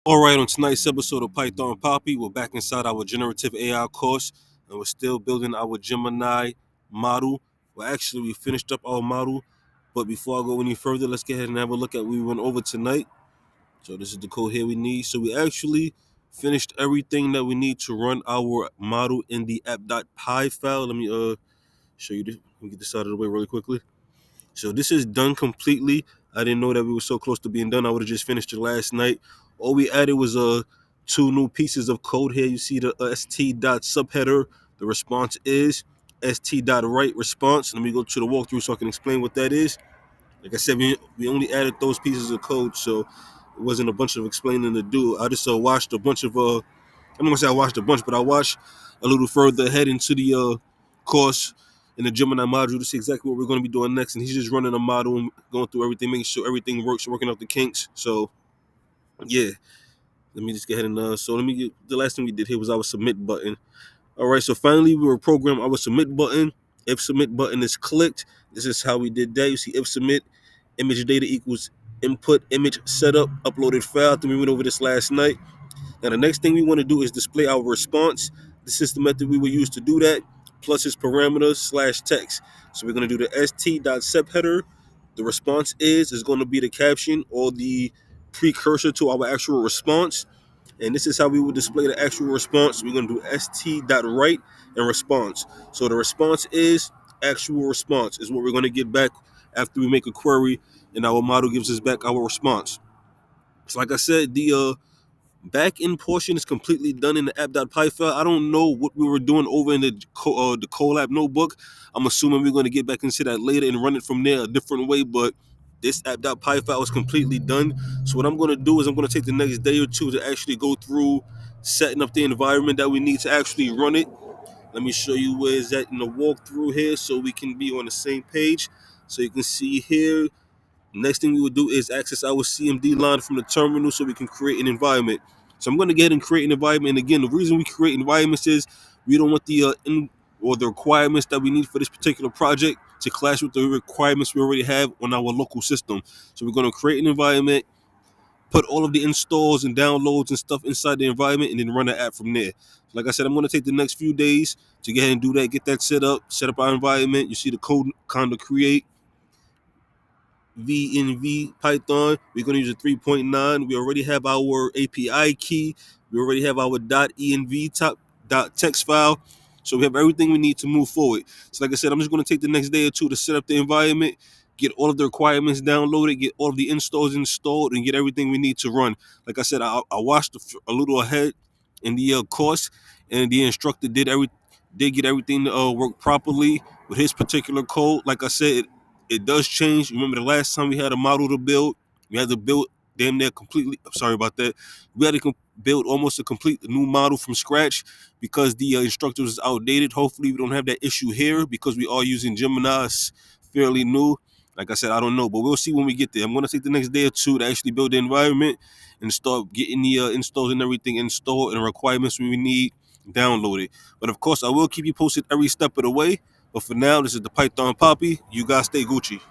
All right, on tonight's episode of Python Papi, we're back inside our generative AI course, and we're still building our Gemini model. Well, actually, we finished up our model, but before I go any further, let's get ahead and have a look at what we went over tonight. So this is the code here we need. So we actually finished everything that we need to run our model in the app.py file. Let me show you this. Let me get this out of the way really quickly. So this is done completely. I didn't know that we were so close to being done. I would have just finished it last night. All we added was two new pieces of code here. You see the st dot subheader. The response is st dot write response. Let me go to the walkthrough so I can explain what that is. Like I said, we only added those pieces of code, so it wasn't a bunch of explaining to do. I just watched a bunch of I'm not gonna say I watched a bunch, but I watched a little further ahead into the course in the Gemini module to see exactly what we're going to be doing next. And he's just running a model and going through everything, making sure everything works, working out the kinks. So yeah, let me just go ahead and so let me get the last thing we did here was our submit button. All right, so finally we were programming our submit button. If submit button is clicked, this is how we did that. You see, if submit image data equals input image setup uploaded file. I think we went over this last night. Now the next thing we want to do is display our response. This is the method we will use to do that, plus its parameters slash text. So we're going to do the st.sep header. The response is going to be the caption or the precursor to our actual response. And this is how we will display the actual response. We're going to do st.write and response. So the response is actual response is what we're going to get back after we make a query and our model gives us back our response. So like I said, the back end portion is completely done in the app.py file. I don't know what we were doing over in the Colab notebook. I'm assuming we're going to get back into that later and run it from there a different way, but this app.py file is completely done. So what I'm going to do is I'm going to take the next day or two to actually go through setting up the environment that we need to actually run it. Let me show you where is that in the walkthrough here so we can be on the same page. So you can see here, next thing we will do is access our CMD line from the terminal so we can create an environment. So I'm going to get ahead and create an environment. And again, the reason we create environments is we don't want the the requirements that we need for this particular project to clash with the requirements we already have on our local system. So we're going to create an environment, put all of the installs and downloads and stuff inside the environment, and then run the app from there. Like I said, I'm going to take the next few days to get ahead and do that, get that set up our environment. You see the code kind of create. VNV Python. We're going to use a 3.9. We already have our API key. We already have our .env text file. So we have everything we need to move forward. So like I said, I'm just going to take the next day or two to set up the environment, get all of the requirements downloaded, get all of the installs installed, and get everything we need to run. Like I said, I watched a little ahead in the course, and the instructor did get everything to work properly with his particular code. Like I said, it does change. Remember the last time we had a model to build, we had to build damn near completely. I'm sorry about that. We had to build almost a complete new model from scratch because the instructor was outdated. Hopefully, we don't have that issue here because we are using Gemini. It's fairly new. Like I said, I don't know, but we'll see when we get there. I'm going to take the next day or two to actually build the environment and start getting the installs and everything installed and the requirements we need downloaded. But of course, I will keep you posted every step of the way. But for now, this is the Python Papi. You guys stay Gucci.